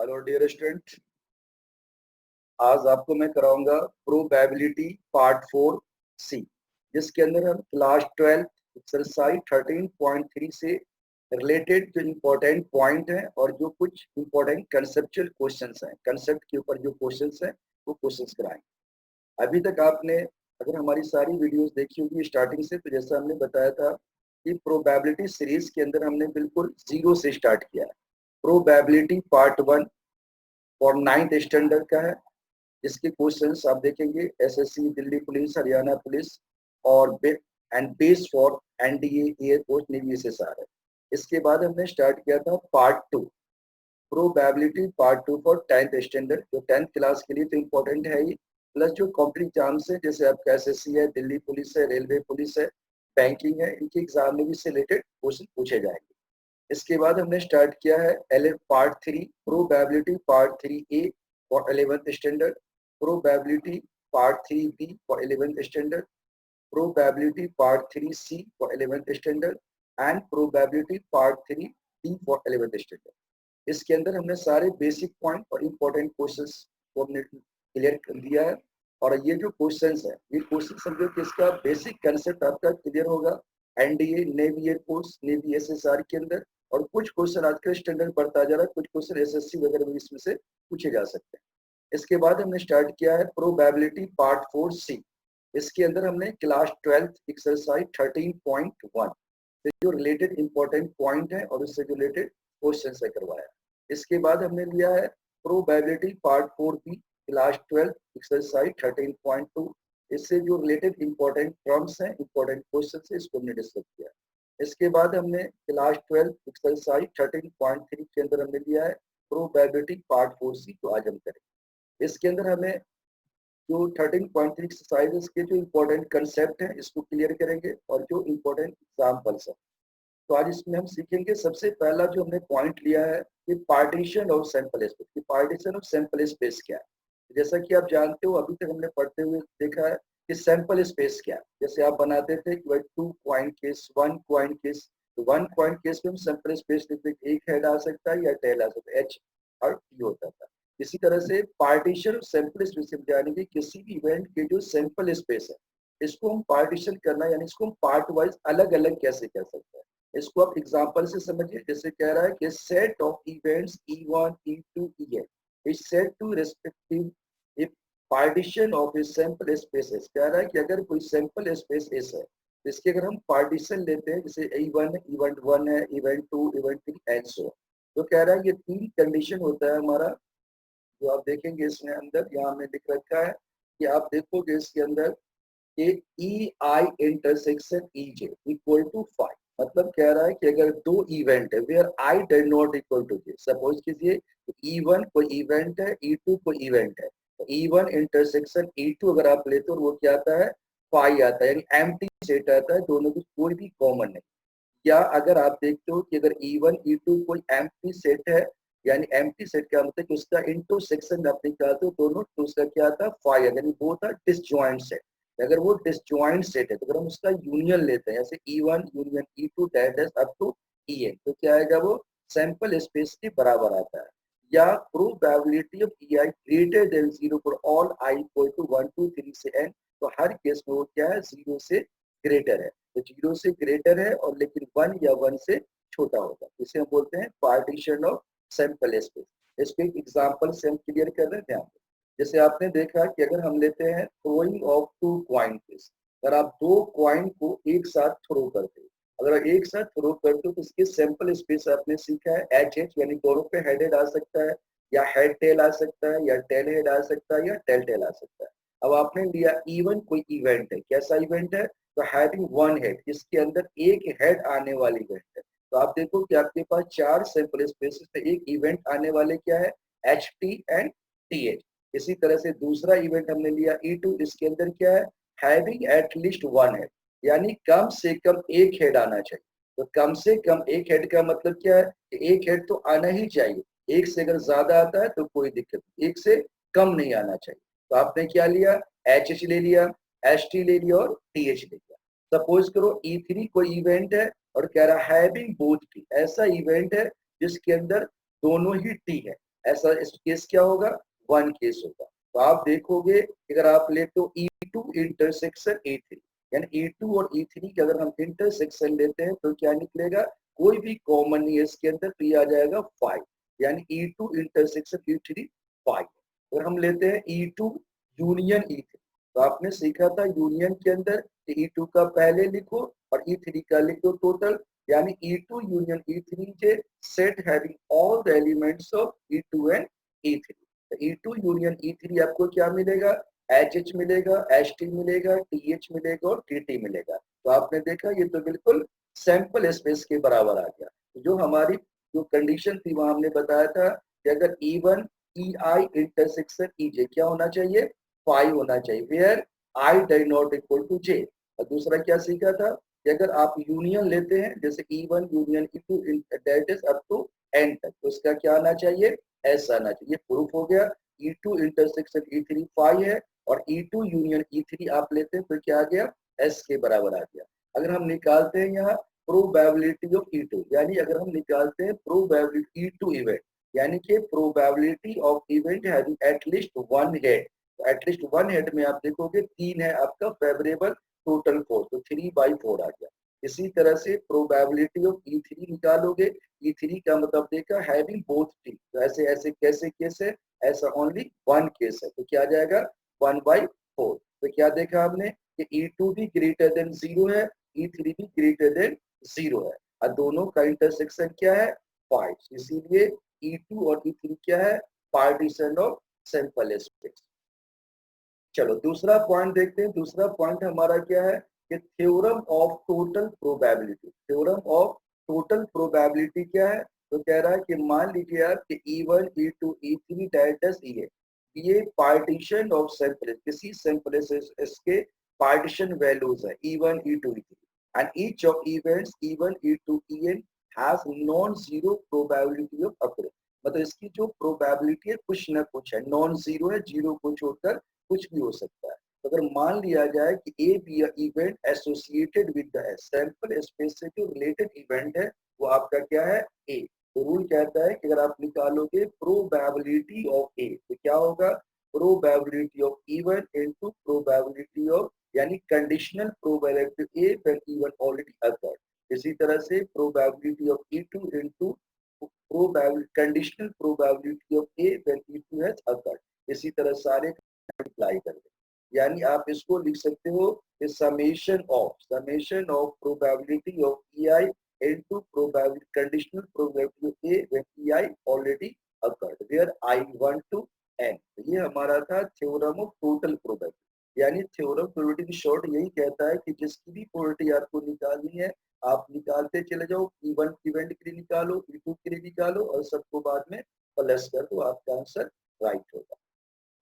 Hello dear student, आज आपको मैं कराऊंगा प्रोबेबिलिटी पार्ट 4 सी, जिसके अंदर हम क्लास 12 एक्सरसाइज 13.3 से रिलेटेड जो इम्पोर्टेंट पॉइंट हैं और जो कुछ इम्पोर्टेंट कंसेप्चुअल क्वेश्चंस हैं, कंसेप्ट के ऊपर जो क्वेश्चंस हैं वो क्वेश्चंस कराएंगे। अभी तक आपने अगर हमारी सारी वीडियोस देखी होगी स्टार्टिंग से, तो जैसा हमने बताया था कि प्रोबेबिलिटी सीरीज के अंदर हमने बिल्कुल जीरो से स्टार्ट किया है। प्रोबेबिलिटी पार्ट 1 और 9th स्टैंडर्ड का है, जिसके क्वेश्चंस आप देखेंगे SSC, Delhi police, Haryana police और and base for NDA, air force, navy SSR है। इसके बाद हमने स्टार्ट किया था part 2 probability part 2 for 10th standard, जो 10th क्लास के लिए तो इम्पोर्टेंट है ही, प्लस जो कॉम्पिटिटिव एग्जाम्स है जैसे आपका एसएससी है, दिल्ली पुलिस है, रेलवे पुलिस है, बैंकिंग है, इनके एग्जाम में भी इससे रिलेटेड क्वेश्चन पूछे जाएंगे। इसके बाद हमने स्टार्ट किया है part 3 probability part 3A for 11th standard, probability part 3B for 11th standard, probability part 3C for 11th standard and probability part 3D for 11th standard. इसके अंदर हमने सारे बेसिक पॉइंट और इम्पोर्टेंट क्वेश्चंस को हमने clear कर दिया है। और ये जो क्वेश्चंस है, ये क्वेश्चन समझो कि इसका बेसिक कंसेप्ट आपका क्लियर होगा NDA, navy, air force, navy, SSR के अंदर। और कुछ क्वेश्चन आजकल स्टैंडर्ड बढ़ता जा रहा है, कुछ क्वेश्चन एसएससी वगैरह में इसमें से पूछे जा सकते हैं। इसके बाद हमने स्टार्ट किया है प्रोबेबिलिटी पार्ट 4C। इसके अंदर हमने क्लास 12 एक्सरसाइज 13.1 से जो रिलेटेड इंपॉर्टेंट पॉइंट है और उससे जो रिलेटेड क्वेश्चन है करवाया। इसके बाद हमने लिया है probability part 4B class 12 exercise 13.2। इससे जो रिलेटेड इंपॉर्टेंट टर्म्स हैं, इंपॉर्टेंट क्वेश्चन है, इसको हमने डिस्कस किया। इसके बाद हमने क्लास 12 एक्सरसाइज 13.3 के अंदर हमने लिया है प्रोबेबिलिटी पार्ट 4C, तो आज हम करेंगे। इसके अंदर हमें जो 13.3 एक्सरसाइजेस के जो इम्पोर्टेंट कंसेप्ट हैं इसको क्लियर करेंगे और जो इम्पोर्टेंट एग्जाम्पल्स हैं। तो आज इसमें हम सीखेंगे सबसे पहला जो हमने पॉइंट लिया है कि पार्टीशन ऑफ सैंपल स्पेस। कि पार्टीशन ऑफ सैंपल स्पेस क्या है? जैसा कि आप जानते हो, अभी तक हमने पढ़ते हुए देखा है कि सैंपल स्पेस क्या है। जैसे आप बनाते थे कि भाई 2 कॉइन केस, 1 कॉइन केस, तो 1 कॉइन केस में हम सैंपल स्पेस लिखते, एक हेड आ सकता है या टेल आ सकता है, एच और टी होता था। इसी तरह से पार्टीशन सैंपल स्पेस यानी कि किसी भी इवेंट के जो सैंपल स्पेस है, इसको हम पार्टीशन करना यानी इसको हम पार्ट वाइज अलग अलग कैसे कर सकते हैं, इसको आप एग्जांपल से समझिए। जैसे कह रहा है कि set of events E1, E2, En is set to respective if partition of a sample spaces। कह रहा है कि अगर कोई सैंपल स्पेस एस है, इसके अगर हम पार्टीशन लेते हैं, जैसे E1 इवेंट 1 है, इवेंट 2, इवेंट 3 एंड सो, तो कह रहा है ये 3 कंडीशन होता है हमारा, जो आप देखेंगे इसमें अंदर यहाँ में लिख रखा है कि आप देखोगे इसके अंदर E I intersection E J equal to 5। मतलब कह रहा है कि अगर दो इवेंट है where I does not equal to J, suppose कीजिए E1 कोई इवेंट है, E2 कोई इवेंट है, तो E1 इंटरसेक्शन E2 अगर आप लेते हो वो क्या आता है, 5 आता है, यानी एम्प्टी सेट आता है, दोनों की कोई भी कॉमन नहीं। या अगर आप देखते हो कि अगर E1 E2 कोई एम्प्टी सेट है, यानी एम्प्टी सेट का मतलब कि उसका इंटरसेक्शन आप निकालते हो दोनों, तो उसका क्या आता है 5, यानी वो था डिसजॉइंट सेट। अगर वो डिसजॉइंट सेट है तो अगर हम उसका यूनियन लेते हैं, जैसे E1 union E2 dash up to En, तो क्या आएगा, वो सैंपल स्पेस के बराबर आता है। या probability of EI greater than 0 for all I equal to 1 2 3 से n, तो हर केस में वो क्या है, 0 से ग्रेटर है। तो 0 से ग्रेटर है और लेकिन 1 या 1 से छोटा होगा, इसे हम बोलते हैं पार्टीशन ऑफ सैंपल स्पेस। इसको एक एग्जांपल से हम क्लियर कर रहे हैं, ध्यान। जैसे आपने देखा कि अगर हम लेते हैं थ्रोइंग ऑफ 2 कॉइन केस, अगर आप 2 कॉइन को एक साथ थ्रो करते हो, अगर एक साथ थ्रो करते हो तो इसके सैंपल स्पेस आपने सीखा है एच एच, यानी दोनों पे हेड हेड आ सकता है, या हेड टेल आ सकता है, या टेल हेड आ सकता है, या टेल टेल आ सकता है। अब आपने लिया इवन कोई इवेंट है, कैसा इवेंट है, तो हैविंग 1 हेड, इसके अंदर एक हेड आने वाली इवेंट है। तो आप देखो कि आपके पास 4 सैंपल स्पेसेस पे एक इवेंट आने वाले क्या है, H T and T H. इसी तरह से दूसरा इवेंट हमने लिया E2, इसके अंदर क्या है, हैविंग एट लीस्ट 1 हेड, यानी कम से कम एक हेड आना चाहिए। तो कम से कम एक हेड का मतलब क्या है कि एक हेड तो आना ही चाहिए, एक से अगर ज्यादा आता है तो कोई दिक्कत नहीं, एक से कम नहीं आना चाहिए। तो आपने क्या लिया, एच एच ले लिया, एच टी ले लिया और टी एच ले लिया। सपोज करो E3 कोई इवेंट है और कह रहा है हैविंग बोथ टी, ऐसा इवेंट है जिसके अंदर दोनों ही टी है, ऐसा इस केस क्या होगा, वन केस होगा। तो आप देखोगे अगर आप लेते हो E2 इंटरसेक्शन E3, यानी E2 और E3 के अगर हम इंटरसेक्शन लेते हैं तो क्या निकलेगा, कोई भी कॉमन नहीं है इसके अंदर, तो ये आ जाएगा 5, यानी E2 इंटरसेक्शन E3 5। अगर हम लेते हैं E2 यूनियन E3, तो आपने सीखा था यूनियन के अंदर E2 का पहले लिखो और E3 का लिख दो टोटल, यानी E2 यूनियन E3 के set having all the elements of E2 and E3। तो E2 यूनियन E3 आपको क्या मिलेगा, HH मिलेगा, HT मिलेगा, TH मिलेगा और TT मिलेगा। तो आपने देखा ये तो बिल्कुल सैंपल स्पेस के बराबर आ गया। तो जो हमारी जो कंडीशन थी वहां हमने बताया था कि अगर E1 EI इंटरसेक्शन EJ क्या होना चाहिए, 5 होना चाहिए, where I does not equal to J। और दूसरा क्या सीखा था कि अगर आप यूनियन लेते हैं जैसे E1 union E2 that is up to n तक, तो उसका क्या आना चाहिए, S आना चाहिए। प्रूफ हो गया E2 इंटरसेक्शन E3 5 है और E2 यूनियन E3 आप लेते हैं तो क्या आ गया, S के बराबर आ गया। अगर हम निकालते हैं यहाँ प्रोबेबिलिटी ऑफ E2, यानी अगर हम निकालते हैं प्रोबेबिलिटी E2 इवेंट, यानी कि probability of event having at least one head, तो एटलीस्ट वन हेड में आप देखोगे 3 है आपका फेवरेबल, टोटल 4, तो 3/4 आ गया। इसी तरह से प्रोबेबिलिटी ऑफ E3 निकालोगे, E3 का मतलब देखा हैविंग बोथ टी, तो ऐसे ऐसे कैसे केस है, ऐसा ओनली वन केस है, तो क्या आ जाएगा 1/4। तो क्या देखा आपने कि E2 भी ग्रेटर देन 0 है, E3 भी ग्रेटर देन 0 है, और दोनों का इंटरसेक्शन क्या है 5, इसीलिए E2 और E3 क्या है, पार्टीशन ऑफ सैंपल स्पेस। चलो दूसरा पॉइंट देखते हैं। दूसरा पॉइंट हमारा क्या है कि theorem of total probability. Theorem of total probability क्या है, तो कह रहा है कि मान लीजिए आप कि E1 E2 E3 डायटस ये पार्टीशन ऑफ सैंपल, किसी सैंपल इसके पार्टीशन वैल्यूज है E1 E2 E3, and each of events E1 E2 En has non zero probability of occurrence. मतलब इसकी जो प्रोबेबिलिटी है कुछ ना कुछ है, नॉन जीरो है, जीरो को छोड़कर कुछ भी हो सकता है। तो अगर मान लिया जाए कि A B event associated with the sample space से जो रिलेटेड इवेंट है वो आपका क्या है, ए। तो रूल कहता है कि अगर आप निकालोगे प्रोबेबिलिटी ऑफ ए तो क्या होगा, probability of E1 into probability of, यानी conditional probability A when E1 already occurred. इसी तरह से probability of E2 into probability conditional probability of A when E2 has occurred. इसी तरह सारे मल्टीप्लाई कर दे, यानी आप इसको लिख सकते हो कि summation of probability of EI into probability conditional probability of A when EI already occurred where I1 to n। तो ये हमारा था थ्योरम ऑफ टोटल प्रोबेबिलिटी। यानी थ्योरम प्रोबेबिलिटी की शॉर्ट यही कहता है कि जिसकी भी प्रोबेबिलिटी आपको निकालनी है आप निकालते चले जाओ, E1 इवेंट के लिए निकालो, E2 के लिए निकालो और सबको बाद में प्लस कर दो, आपका आंसर राइट होगा।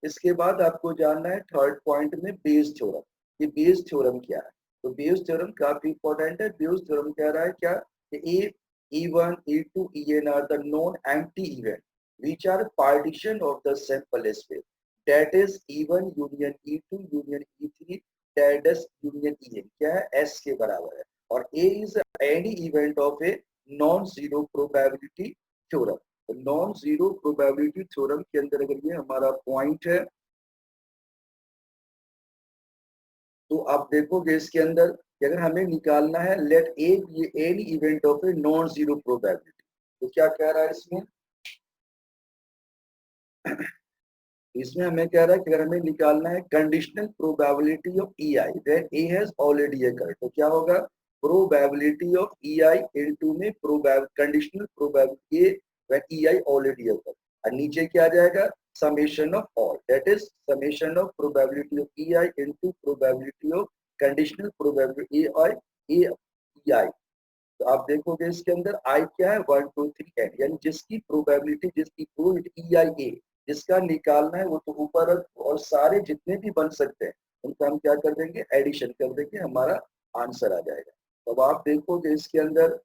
इसके बाद आपको जानना है थर्ड पॉइंट में बेस थ्योरम। ये बेस थ्योरम क्या है, तो बेस थ्योरम काफी इंपॉर्टेंट है। बेस थ्योरम कह रहा है क्या कि E1 E2 En are the non empty event which are partition of the sample space, that is E1 union E2 union E3 that is union En क्या है, S के बराबर है, और A is any event of a non zero probability theorem। तो non zero probability theorem के अंदर अगर ये हमारा पॉइंट है तो आप देखोगे इसके अंदर कि अगर हमें निकालना है let A B any event of a non zero probability, तो क्या कह रहा है इसमें, इसमें हमें कह रहा है कि अगर हमें निकालना है conditional probability of E I then A has already occurred, तो क्या होगा probability of E I into में conditional probability when E I already occurred, और नीचे क्या आ जाएगा summation of all, that is summation of probability of EI into probability of conditional probability EI। तो आप देखोगे इसके अंदर I क्या है 1 2 3 n, यानी जिसकी प्रोबेबिलिटी जिसकी प्रोबेबिलिटी EI A जिसका निकालना है वो तो ऊपर और सारे जितने भी बन सकते हैं उनका हम क्या कर देंगे, एडिशन कर देंगे, हमारा आंसर आ जाएगा। तो अब आप देखोगे इसके अंदर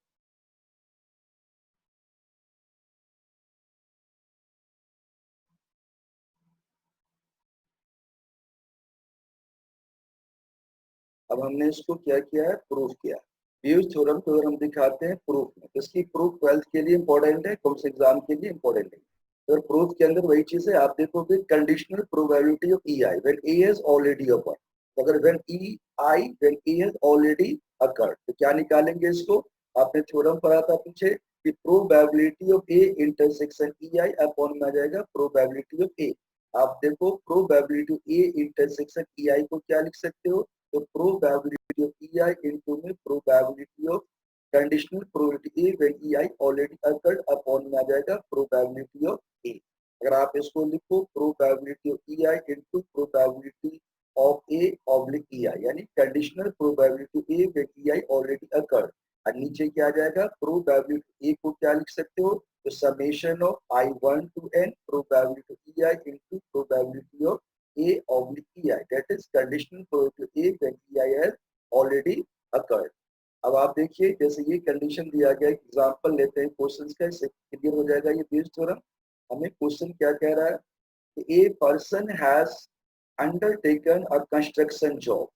अब हमने इसको क्या किया है, प्रूफ किया। ब्यूज थ्योरम को अगर हम दिखाते हैं प्रूफ में, तो इसकी प्रूफ 12th के लिए इंपॉर्टेंट है, कौन से एग्जाम के लिए इंपॉर्टेंट है। और प्रूफ के अंदर वही चीज है, आप देखोगे conditional probability of E I when A has already occurred. अगर when A has already occurred तो क्या निकालेंगे इसको, आपने थ्योरम पढ़ा था पीछे कि probability of A intersection E I upon में आ जाएगा प्रोबेबिलिटी ऑफ ए। आप देखो probability of A intersection E I को क्या लिख सकते हो, तो probability of E I into में probability of conditional probability A when E I already occurred upon में आ जाएगा प्रोबेबिलिटी ऑफ ए। अगर आप इसको लिखो probability of E I into probability of A oblique E I, यानी conditional probability A when E I already occurred, और नीचे क्या आ जाएगा प्रोबेबिलिटी ए को क्या लिख सकते हो, तो summation of I1 to n probability of EI into probability of A oblique EI, that is conditional probability A when EI has already occurred। अब आप देखिए जैसे ये कंडीशन दिया गया, एग्जांपल लेते हैं क्वेश्चंस का, इससे क्लियर हो जाएगा ये बेस्ड थ्योरम। हमें क्वेश्चन क्या कह रहा है कि a person has undertaken a construction job,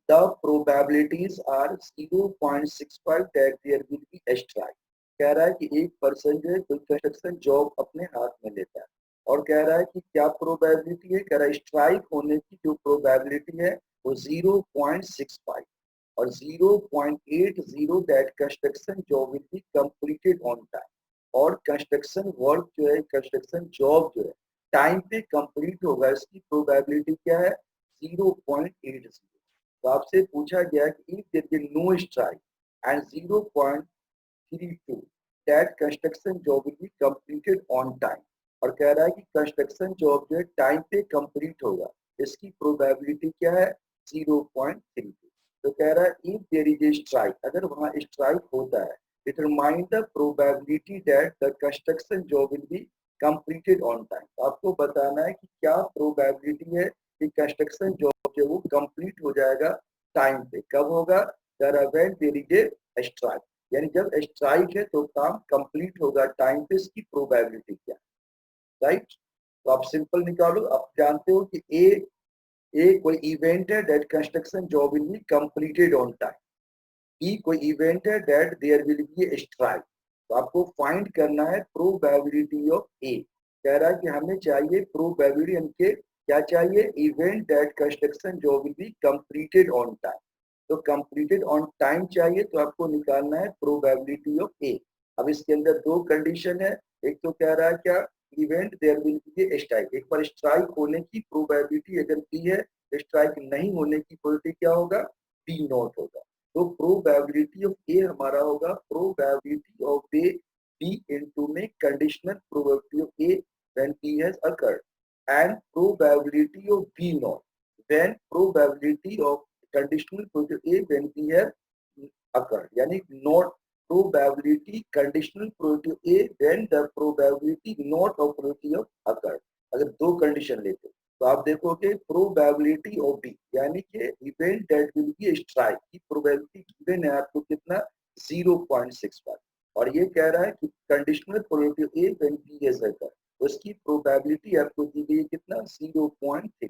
the probabilities are 0.65 that there will be a strike। कह रहा है कि एक पर्सन जो है कोई कंस्ट्रक्शन जॉब अपने हाथ में लेता है और कह रहा है कि क्या प्रोबेबिलिटी है, कह रहा है स्ट्राइक होने की जो प्रोबेबिलिटी है वो 0.65 और 0.80 that construction job will be completed on time. और कंस्ट्रक्शन वर्क जो है, कंस्ट्रक्शन जॉब जो है टाइम पे कंप्लीट होगा, इसकी प्रोबेबिलिटी क्या है 0.80। तो आपसे पूछा गया कि if there be no strike and 0.32 that construction job will be completed on time, और कह रहा है कि कंस्ट्रक्शन जॉब जो है टाइम पे कंप्लीट होगा, इसकी प्रोबेबिलिटी क्या है 0.32। तो कह रहा है if there is a strike, अगर वहां स्ट्राइक होता है determine the probability that the construction job will be completed on time. तो आपको बताना है कि क्या प्रोबेबिलिटी है कि कंस्ट्रक्शन जॉब जो वो कंप्लीट हो जाएगा टाइम पे, कब होगा, when there is a strike, यानी जब स्ट्राइक है तो काम कंप्लीट होगा टाइम पे, इसकी प्रोबेबिलिटी क्या है, राइट। तो आप सिंपल निकालो, आप जानते हो कि ए कोई इवेंट है that construction job will be completed on time, E कोई इवेंट है that there will be a strike. तो आपको फाइंड करना है प्रोबेबिलिटी ऑफ ए। कह रहा है कि हमें चाहिए प्रोबेबिलिटी इनके क्या चाहिए, event that construction job will be completed on time. तो कंप्लीटेड ऑन टाइम चाहिए तो आपको निकालना है प्रोबेबिलिटी ऑफ ए। अब इसके अंदर दो कंडीशन है, एक तो कह रहा है क्या event there will be a strike, एक बार स्ट्राइक होने की प्रोबेबिलिटी अगर बी है, स्ट्राइक नहीं होने की प्रोबेबिलिटी क्या होगा बी नॉट होगा। तो प्रोबेबिलिटी ऑफ ए हमारा होगा probability of A B into में conditional probability of A when B has occurred and probability of B naught when probability of conditional probability A when B has occurred, यानी not probability conditional probability A when the probability not of probability of occurred। अगर दो condition लेते तो आप देखोगे probability of B यानी कि event that will be strike की प्रोबेबिलिटी गिवन है आपको कितना 0.65, और ये कह रहा है कि conditional probability A when B is occurred, उसकी प्रोबेबिलिटी आपको दी गई कितना 0.32।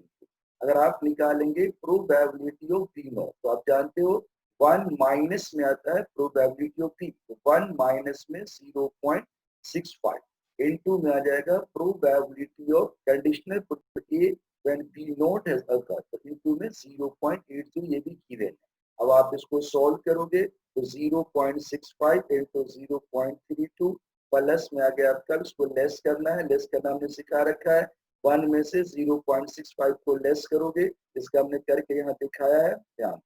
अगर आप निकालेंगे प्रोबेबिलिटी ऑफ बी नॉट तो आप जानते हो 1 माइनस में आता है प्रोबेबिलिटी ऑफ बी, तो 1 माइनस में 0.65 इनटू में आ जाएगा probability of conditional probability when B not has occurred, तो इनटू में 0.80 ये भी गिवन है। अब आप इसको सॉल्व करोगे तो 0.65 इनटू 0.32 प्लस में आ गया आपका, इसको लेस करना है, लेस करना हमने सिखा रखा है, 1 में से 0.65 को लेस करोगे, इसका हमने करके यहाँ दिखाया है, ध्यान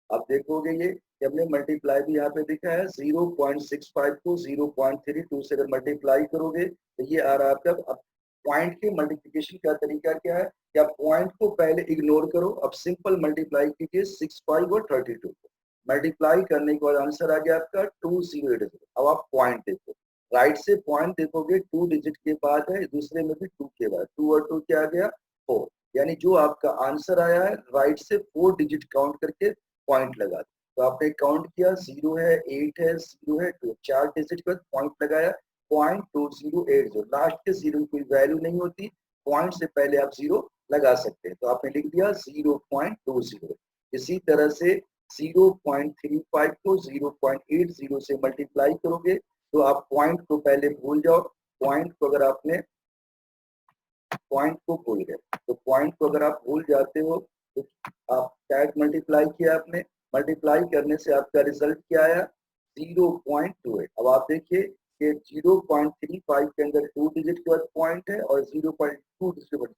आप देखोगे ये कि हमने मल्टीप्लाई भी यहाँ पे दिखा है, 0.65 को 0.32 से अगर मल्टीप्लाई करोगे तो ये आ रहा है आपका। अब पॉइंट के मल्टीप्लिकेशन का तरीका क्या है कि आप पॉइंट को पहले इग्नोर करो, अब सिंपल मल्टीप्लाई कीजिए 65 और 32 को, मल्टीप्लाई करने के बाद आंसर आ गया आपका 2080। अब आप पॉइंट देखो, राइट से पॉइंट देखोगे 2 डिजिट के बाद है, दूसरे में भी 2 के बाद, 2 और 2 क्या आ गया 4, यानी जो आपका आंसर आया है राइट से 4 डिजिट काउंट करके पॉइंट लगा दो। तो आपने काउंट किया 0 है 8 है 0 है 2, 4 डिजिट के बाद पॉइंट लगाया 0.2080, लास्ट के 0 की कोई वैल्यू नहीं होती, पॉइंट से पहले आप 0 लगा सकते हैं, तो आपने लिख दिया 0.20। इसी तरह से 0.35 को 0.80 से मल्टीप्लाई करोगे तो आप पॉइंट को पहले भूल जाओ, पॉइंट को अगर आपने पॉइंट को भूल गए, तो पॉइंट को अगर आप भूल जाते हो तो आप टैग मल्टीप्लाई किया, आपने मल्टीप्लाई करने से आपका रिजल्ट क्या आया 0.28। अब आप देखिए कि 0.35 के अंदर 2 डिजिट के बाद पॉइंट है और 0.2 डिजिट के बाद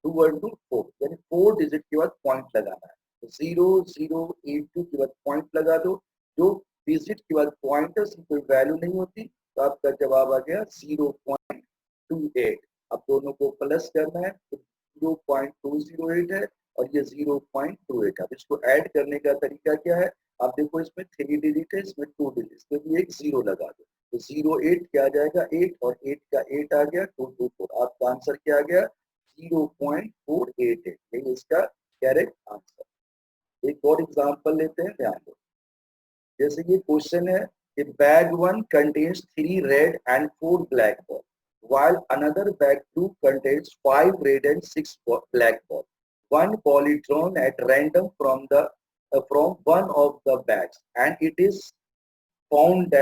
2 यानी 4 डिजिट के बाद पॉइंट लगाना है। तो 0082 के बाद पॉइंट लगा दो, जो डिजिट के बाद पॉइंट है उसकी कोई वैल्यू नहीं होती, तो आपका जवाब आ गया 0.28। अब दोनों को प्लस करना है तो 0.208 है और ये 0.28। अब इसको ऐड करने का तरीका क्या है, आप देखो इसमें 3 डिजिट है, इसमें 2 डिजिट, इसमें भी एक 0 लगा दो, तो 08 क्या आ जाएगा 8 और 8 का 8 आ गया 224। आपका आंसर क्या आ गया 0.488, यही इसका करेक्ट आंसर। एक और एग्जांपल लेते हैं, ध्यान दो। जैसे ये क्वेश्चन है कि bag 1 contains 3 red and 4 black ball while another bag 2 contains 5 red and 6 black ball. One ball is drawn at random from one of the bags and it is found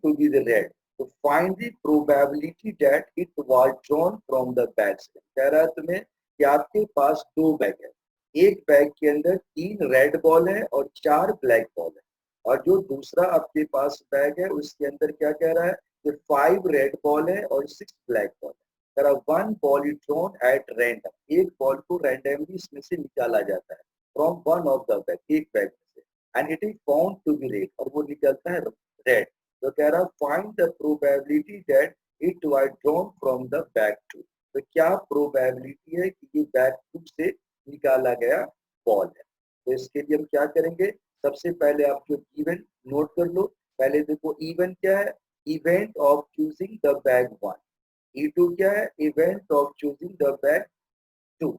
to be the red. So find the probability that it was drawn from the bags. कह रहा है तुम्हें कि आपके पास 2 bag है, एक bag के अंदर 3 रेड बॉल है और 4 ब्लैक बॉल है, और जो दूसरा आपके पास बैग है उसके अंदर क्या कह रहा है कि 5 रेड बॉल है और 6 ब्लैक बॉल है। तरह 1 ball is thrown at random, एक बॉल को रैंडमली इसमें से निकाला जाता है from one of the bag, एक बैग में से, and it is found to be red, और वो निकलता है रेड। तो कह रहा find the probability that it was drawn from the bag 2। तो क्या प्रोबेबिलिटी है कि ये बैग 2 से निकाला गया बॉल है। तो इसके लिए हम क्या करेंगे, सबसे पहले आप जो इवेंट नोट कर लो। पहले देखो इवेंट क्या है, event of choosing the bag 1। E2 क्या है, event of choosing the bag 2।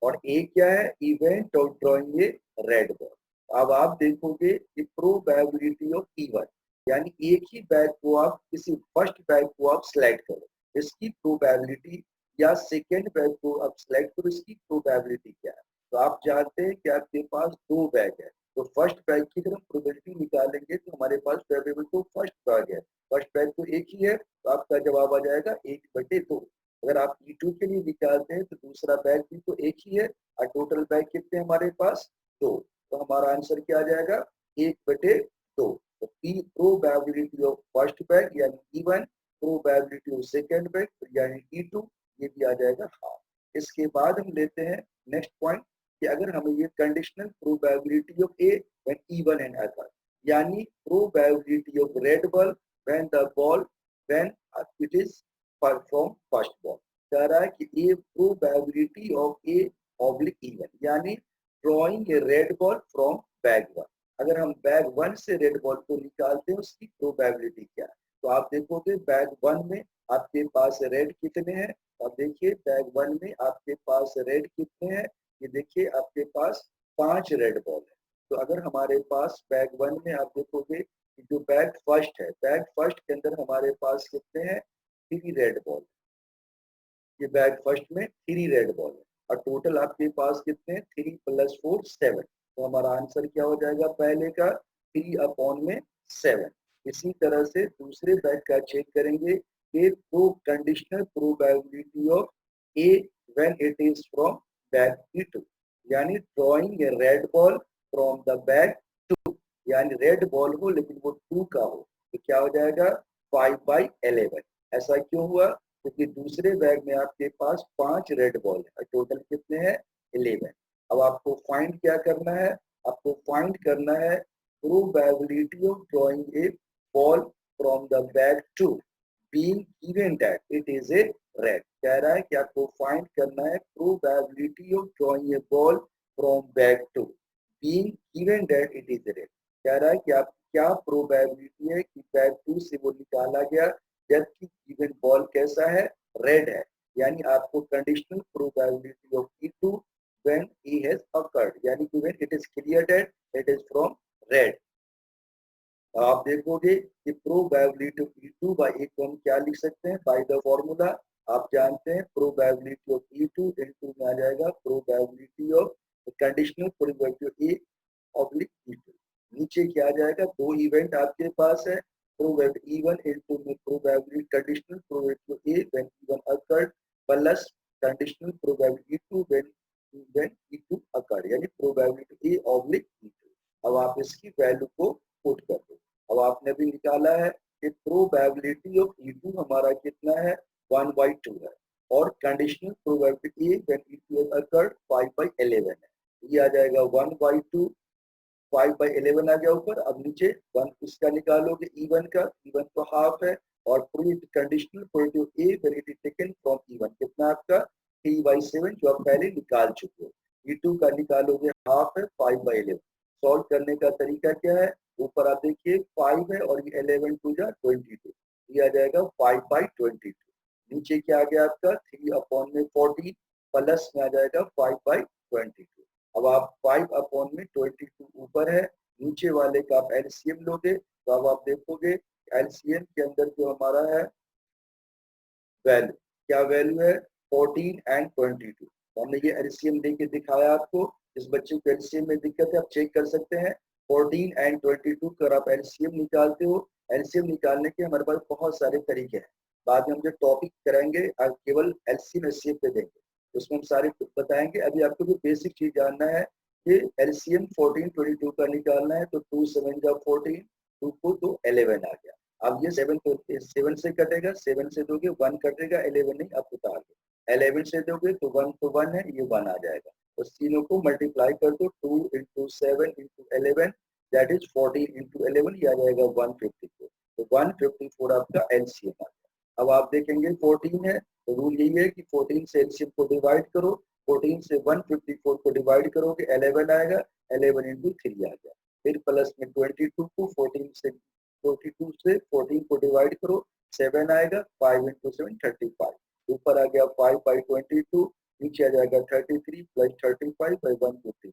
और ए क्या है, event of drawing a red ball. अब आप देखोगे कि प्रोबेबिलिटी ऑफ E1, यानी एक ही बैग को आप किसी फर्स्ट बैग को आप सिलेक्ट करो, इसकी प्रोबेबिलिटी, या सेकेंड बैग को आप सिलेक्ट करो, इसकी प्रोबेबिलिटी क्या है। तो आप जानते हैं कि आपके पास 2 बैग है, तो फर्स्ट बैग की अगर हम प्रोबेबिलिटी निकालेंगे तो हमारे पास प्रोबेबल तो फर्स्ट बैग है, फर्स्ट बैग तो एक ही है, तो आपका जवाब आ जाएगा 1/2। अगर आप E2 के लिए निकालते हैं तो दूसरा बैग भी तो एक ही है, और टोटल बैग कितने हमारे पास 2, तो हमारा आंसर क्या आ जाएगा 1/2। तो P probability of first bag यानी E1, probability of second bag यानी E2, ये भी आ जाएगा हाफ। इसके बाद हम लेते हैं नेक्स्ट पॉइंट कि अगर हमें ये conditional probability of A when E1 and other, यानी probability of red ball when the ball when it is from first ball. कह रहा है कि ये probability of A oblique E1, यानी drawing a red ball from bag 1। अगर हम bag 1 से रेड बॉल को निकालते हैं उसकी प्रोबेबिलिटी क्या है, तो आप देखोगे बैग 1 में आपके पास रेड कितने हैं। अब देखिए बैग 1 में आपके पास रेड कितने हैं, ये देखिए आपके पास 5 रेड बॉल है। तो अगर हमारे पास बैग 1 में आप देखोगे कि जो बैग फर्स्ट है, बैग फर्स्ट के अंदर हमारे पास कितने हैं 3 रेड बॉल, ये बैग फर्स्ट में 3 रेड बॉल है, और टोटल आपके पास कितने 3 + 4 7। तो हमारा आंसर क्या हो जाएगा पहले का 3/7। इसी तरह से दूसरे बैग का चेक करेंगे कि तो conditional probability of A when it is from bag E2, यानी drawing a red ball from the bag 2, यानी रेड बॉल हो लेकिन वो 2 का हो, तो क्या हो जाएगा 5/11। ऐसा क्यों हुआ, क्योंकि दूसरे बैग में आपके पास 5 रेड बॉल है और टोटल कितने हैं 11। अब आपको फाइंड क्या करना है, आपको फाइंड करना है probability of drawing a ball from the bag 2 being given that it is a red. कह रहा है कि आपको फाइंड करना है probability of drawing a ball from bag 2 being given that it is red. कह रहा है कि आप क्या प्रोबेबिलिटी है कि बैग 2 से वो निकाला गया जबकि गिवन बॉल कैसा है रेड है, यानी आपको conditional probability of E2 when E has occurred, यानी कि when it is clear that it is from red। आप देखोगे कि प्रोबेबिलिटी ऑफ E2 बाय ए को हम क्या लिख सकते हैं बाय द फॉर्मूला, आप जानते हैं प्रोबेबिलिटी ऑफ E2 इनटू में आ जाएगा probability of conditional probability of A oblique E2। नीचे क्या आ जाएगा, 2 इवेंट आपके पास है, probability E1 into the probability conditional probability A when E1 occurred plus conditional probability E2 when E2 occurred, यानी probability A oblique E2। अब आप इसकी value को पुट कर दो। अब आपने भी निकाला है कि प्रोबेबिलिटी ऑफ E2 हमारा कितना है 1/2 है और conditional probability when E2 occurred 5/11 है। ये आ जाएगा 1/2 5/11 आ गया ऊपर। अब नीचे 1 इसका निकालोगे E1 का, E1 तो हाफ है और proved conditional probability A when it is taken from E1 कितना आपका 3/7 जो आप पहले निकाल चुके हो। E2 का निकालोगे हाफ है 5/11। सॉल्व करने का तरीका क्या है, ऊपर आप देखिए 5 है और ये 11 टू जा 22, ये आ जाएगा 5/22। नीचे क्या आ गया आपका 3/14 प्लस में आ जाएगा 5/22। अब आप 5/22 ऊपर है, नीचे वाले का आप एलसीएम लोगे तो अब आप देखोगे एलसीएम के अंदर जो हमारा है वैल्यू, क्या वैल्यू है 14 एंड 22। तो हमने ये एलसीएम देके दिखाया आपको। जिस बच्चे को एलसीएम में दिक्कत है आप चेक कर सकते हैं 14 एंड 22 का आप एलसीएम निकालते हो। एलसीएम निकालने के हमारे पास बहुत सारे तरीके हैं, बाद में हम जो टॉपिक कराएंगे केवल एलसीएम एचसीएफ पे देंगे, उसमें हम सारे बताएंगे। अभी आपको जो बेसिक चीज जानना है कि एलसीएम 14 22 का निकालना है तो 2 7 जा 14, 2 को तो 11 आ गया। अब ये 7 तो 7 से कटेगा, 7 से दोगे 1 कटेगा, 11 नहीं आप उतार दो। 11 से दोगे तो 1 तो 1 है, ये 1 आ जाएगा। तो तीनों को मल्टीप्लाई कर दो 2 into 7 into 11 that is 14 into 11, ये आ जाएगा 154। तो 154 आपका एलसीएम आ गया। अब आप देखेंगे 14 है तो रूल यही है कि 14 से एलसीएम को डिवाइड करो, 14 से 154 को डिवाइड करोगे 11 आएगा, 11 into 3 आ गया। फिर प्लस में 22 को 14 से 42 से 14 को डिवाइड करो 7 आएगा, 5 into 7 35। ऊपर आ गया 5/22, नीचे आ जाएगा 33 प्लस 35/154।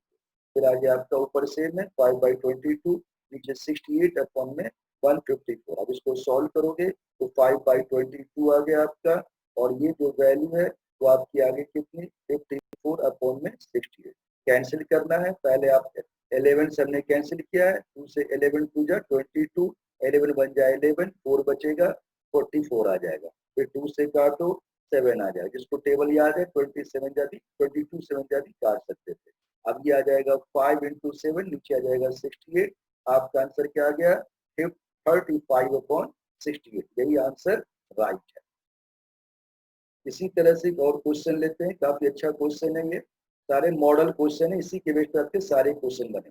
फिर आ गया आपका ऊपर सेम है 5/22, नीचे 68 अपॉन में 154। अब इसको सॉल्व करोगे तो 5/22 आ गया आपका और ये जो वैल्यू है वो आपकी आगे कितनी 54 अपॉन में 68। कैंसिल करना है, पहले आप 11 से हमने कैंसिल किया है, 2 से 11 2 जा 22, 11 बन जाए 11, 4 बचेगा 44 आ जाएगा। फिर 2 से काटो 7 आ जाएगा। जिसको टेबल याद है 27 जाती 22 7 जाती काट सकते थे। अब ये आ जाएगा 5 into 7, नीचे आ जाएगा 68। आपका आंसर क्या आ गया 35/68, यही आंसर राइट है। इसी तरह से एक और क्वेश्चन लेते हैं, काफी अच्छा क्वेश्चन है ये, सारे मॉडल क्वेश्चन है, इसी के बेस पर आपके सारे क्वेश्चन बने।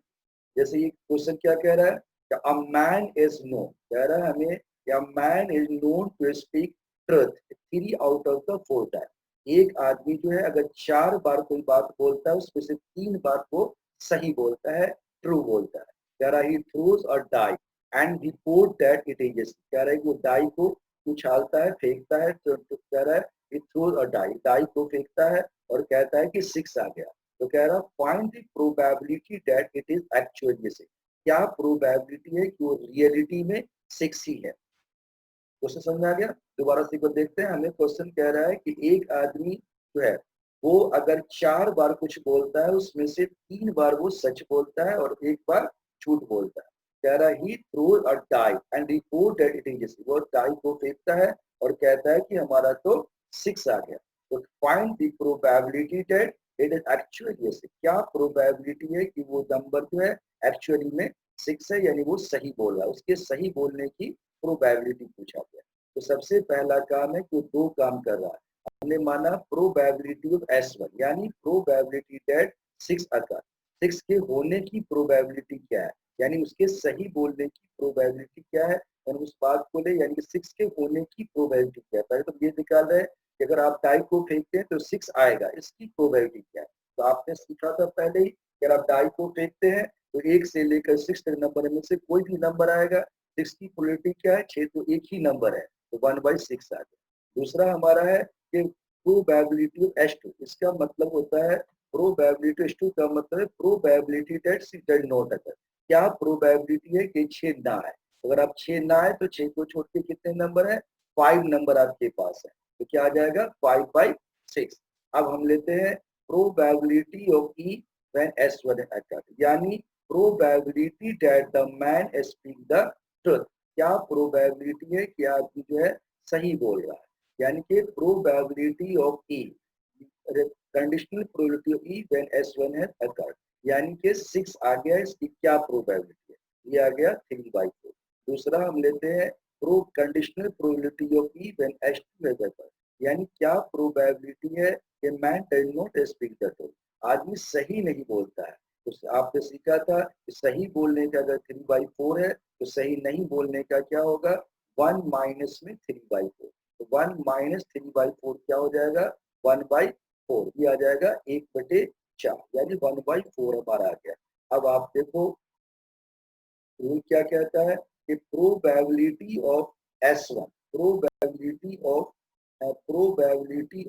जैसे ये क्वेश्चन क्या कह रहा है, अ मैन इज नोन, कह रहा है हमें a man is known to speak truth 3 out of the 4 time. एक आदमी जो है अगर 4 बार कोई बात बोलता है उसमें से 3 बार वो सही बोलता है, ट्रू बोलता है। कह रहा है he throws a die and report that it is, कह रहा है कि वो डाई को उछालता है फेंकता है, तो कह रहा है he throws a die, die को फेंकता है और कहता है कि 6 आ गया। तो कह रहा find the probability that it is actually 6, क्या प्रोबेबिलिटी है कि वो रियलिटी में 6 ही है। क्वेश्चन समझ में आ गया। दोबारा से एक बार देखते हैं, हमें क्वेश्चन कह रहा है कि एक आदमी जो है वो अगर 4 बार कुछ बोलता है उसमें से 3 बार वो सच बोलता है और 1 बार झूठ बोलता है। कह रहा है he throws a die and report that it is, वो डाई को फेंकता है और कहता है कि हमारा तो 6 आ गया। तो find the probability that it is actually 6, क्या प्रोबेबिलिटी है कि वो नंबर जो है एक्चुअली में 6 है, यानी वो सही बोल रहा है, उसके सही बोलने की प्रोबेबिलिटी पूछा गया। तो सबसे पहला काम है कि वो 2 काम कर रहा है। हमने माना प्रोबेबिलिटी ऑफ S1, यानी प्रोबेबिलिटी दैट 6 अकर, 6 के होने की प्रोबेबिलिटी क्या है, यानी उसके सही बोलने की प्रोबेबिलिटी क्या है, यानी उस बात को ले, यानी 6 के होने की प्रोबेबिलिटी क्या है। पहले तो ये निकाल रहे हैं कि अगर आप डाई को फेंकते हैं तो 6 आएगा, इसकी प्रोबेबिलिटी क्या है। तो आपने सीखा था पहले ही कि अगर आप डाई को फेंकते हैं तो 1 से लेकर 6 तक नंबर में से कोई भी नंबर आएगा, 6 की प्रोबेबिलिटी क्या है 6, तो एक ही नंबर है तो 1/6 आ गया। दूसरा हमारा है कि प्रोबेबिलिटी ऑफ S2, इसका मतलब होता है प्रोबेबिलिटी S2 का मतलब है probability that 6 does not occur, क्या प्रोबेबिलिटी है कि 6 ना आए। अगर आप 6 ना आए तो 6 को छोड़ के कितने नंबर है 5 नंबर आपके पास है, तो क्या आ जाएगा 5/6। अब हम लेते हैं probability of E when S1 अकर, यानी probability that the man speak the truth, क्या प्रोबेबिलिटी है कि आदमी जो है सही बोल रहा है, यानी कि probability of E, conditional probability of E when S1 has occurred, यानी कि 6 आ गया, इसकी क्या प्रोबेबिलिटी है, ये आ गया 3/4। दूसरा हम लेते हैं pro conditional probability of E when S2 has occurred, यानी क्या प्रोबेबिलिटी है कि man does not speak the truth, आदमी सही नहीं बोलता है। तो आपने सीखा था कि सही बोलने का अगर 3/4 है तो सही नहीं बोलने का क्या होगा, 1 माइनस में 3/4, तो 1 माइनस 3/4 क्या हो जाएगा, 1/4, ये आ जाएगा 1/4, यानी 1/4 हमारा आ गया। अब आप देखो रूल क्या कहता है कि probability of S1, probability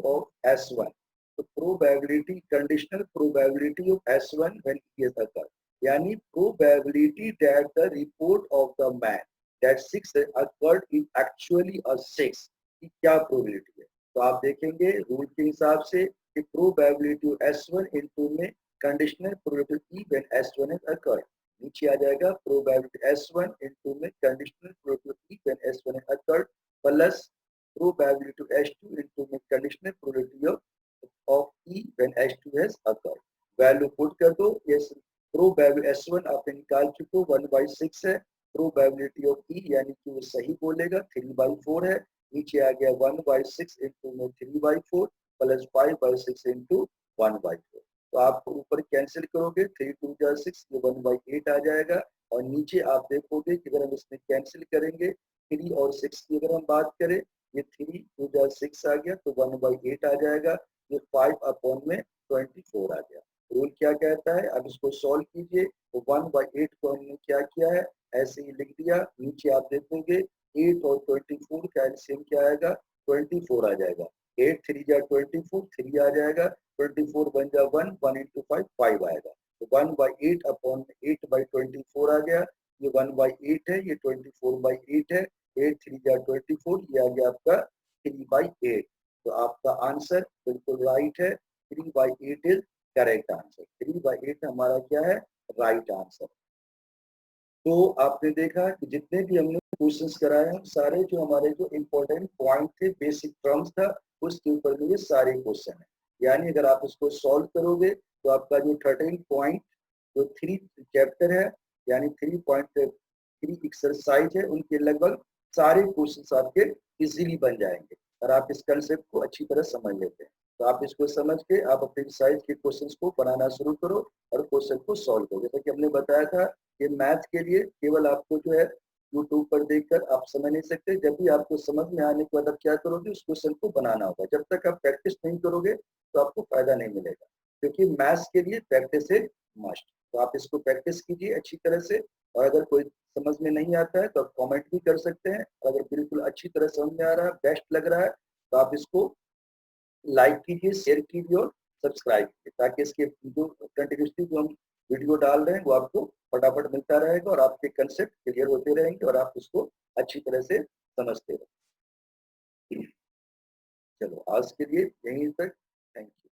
of S1, तो probability conditional probability of S1 when he is occur, यानी probability that the report of the man that 6 occurred is actually a 6 की क्या प्रोबेबिलिटी है। तो आप देखेंगे रूल के हिसाब से कि प्रोबेबिलिटी S1 इनटू में conditional probability when S1 is occurred, नीचे आ जाएगा प्रोबेबिलिटी S1 इनटू में conditional probability when S1 is occurred plus probability to S2 into the conditional probability of E when S2 has occurred. Value put कर दो, yes, probability S1 आपने निकाल चुके हो 1/6 है, probability of E यानी कि वो सही बोलेगा 3/4 है, नीचे आ गया 1/6 into में 3/4 प्लस 5/6 into 1/4, तो आप ऊपर कैंसिल करोगे 3 2 जा 6, ये 1/8 आ जाएगा, और नीचे आप देखोगे कि अगर हम इसमें कैंसिल करेंगे 3 और 6 की अगर हम बात करें, ये 3 2 जा 6 आ गया तो 1/8 आ जाएगा, ये 5/24 आ गया। रूल क्या कहता है, अब इसको सॉल्व कीजिए, तो 1/8 को हमने क्या किया है, ऐसे ही लिख दिया, नीचे आप देखोगे 8 और 24 का एलसीएम क्या आएगा, 24 आ जाएगा, 8 3 जा 24, 3 आ जाएगा, 24 बन जा 1, 1 into 5 5 आएगा, तो 1/8/8/24 आ गया, ये 1/8 है, ये 24/8 है, 8 3 जा 24, ये आ गया आपका 3/8, तो आपका आंसर बिल्कुल राइट है, 3/8 इज करेक्ट आंसर, 3/8 हमारा क्या है, राइट आंसर। तो आपने देखा कि जितने भी हमने क्वेश्चंस कराए हैं सारे जो हमारे जो इम्पोर्टेंट पॉइंट थे, बेसिक टर्म्स था, उसके ऊपर में ये सारे क्वेश्चन है, यानी अगर आप इसको सॉल्व करोगे तो आपका जो 13 पॉइंट जो 3 चैप्टर है, यानी 3.3 एक्सरसाइज है, उनके लगभग सारे क्वेश्चंस आपके इजीली बन जाएंगे, और आप इस कंसेप्ट को अच्छी तरह समझ लेते हैं। तो आप इसको समझ के आप अपने साइज के क्वेश्चंस को बनाना शुरू करो और क्वेश्चन को सॉल्व करो। जैसा कि हमने बताया था, ये मैथ के लिए केवल आपको जो है यूट्यूब पर देखकर आप समझ नहीं सकते, जब भी आपको समझ में आने के बाद आप क्या करोगे, उस क्वेश्चन को बनाना होगा। जब तक आप प्रैक्टिस नहीं करोगे तो आपको फायदा नहीं मिलेगा, क्योंकि मैथ्स के लिए प्रैक्टिस इज मस्ट। तो आप इसको प्रैक्टिस कीजिए अच्छी तरह से, और अगर कोई समझ में नहीं आता है तो आप कमेंट भी कर सकते हैं, अगर बिल्कुल अच्छी तरह समझ में आ रहा है, बेस्ट लग रहा है, तो आप इसको लाइक कीजिए, शेयर कीजिए और सब्सक्राइब कीजिए, ताकि इसके जो कंटिन्यूसली जो हम वीडियो डाल रहे हैं वो आपको फटाफट मिलता रहेगा, और आपके कंसेप्ट क्लियर होते रहेंगे और आप उसको अच्छी तरह से समझते रहेंगे। चलो आज के लिए यहीं तक, थैंक यू।